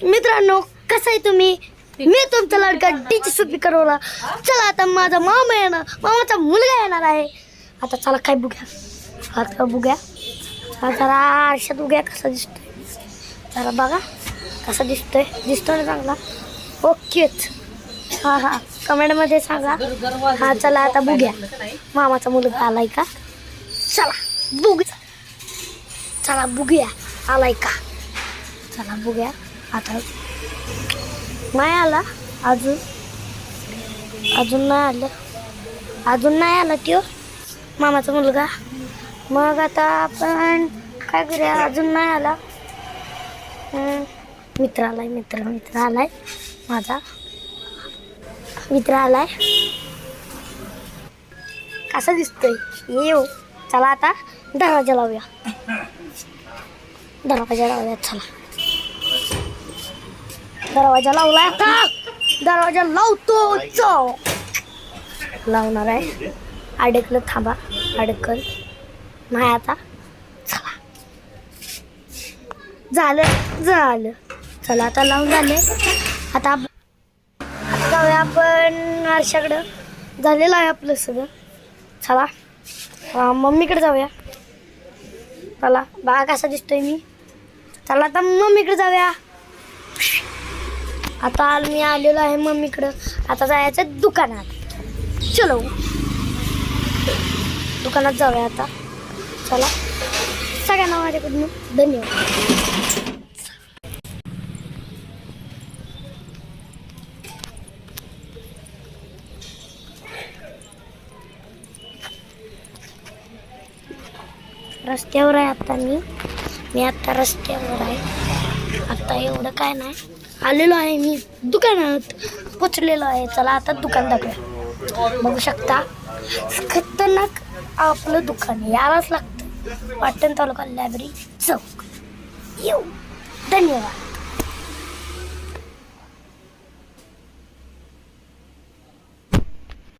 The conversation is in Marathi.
मित्रांनो, कसं आहे तुम्ही? मी तुमचा लाडका डीजे स्पीकर वाला. चला आता माझा मामा येणार, मामाचा मुलगा येणार आहे. आता चला काय बघूया. आता बघूया जरा आरशात बघूया कसा दिसतोय. जरा बघा कसा दिसतोय ना चांगला. ओकेच. हा कमेंटमध्ये सांगा. हा चला आता बघूया मामाचा मुलगा आलाय का. चला बघूया आलाय का. चला बघूया. आता नाही आला अजून नाही आला त्यो मामाचा मुलगा. मग आता आपण काय करूया. अजून नाही आला. मित्र आलाय माझा मित्र आलाय. कसा दिसतोय येऊ. चला आता दरवाजा लावूया. चला दरवाजा लावलाय. आता दरवाजा लावतो. लावणार आहे. अडकलं थांबा. अडकल नाही आता. चला झालं. चला आता लावून झाले. आता जाऊया आपण आरशाकडं. झालेलं आहे आपलं सगळं. चला मम्मीकडे जाऊया. चला बघा कसा दिसतोय मी. चला आता मम्मीकडे जाऊया. आता मी आलेलो आहे मम्मीकडं. आता जायचं दुकानात. चलो दुकानात जाऊया आता. चला सगळ्यांना माझ्याकडून धन्यवाद. रस्त्यावर आहे आता मी आता रस्त्यावर आहे. आता एवढं काय नाही. आलेलो आहे मी दुकानात. पोचलेलो आहे. चला आता दुकान दाखवूया. बघू शकता खतरनाक आपलं दुकान. यायलाच लागतं. पाटण तालुका लायब्ररी चौक. येऊ. धन्यवाद.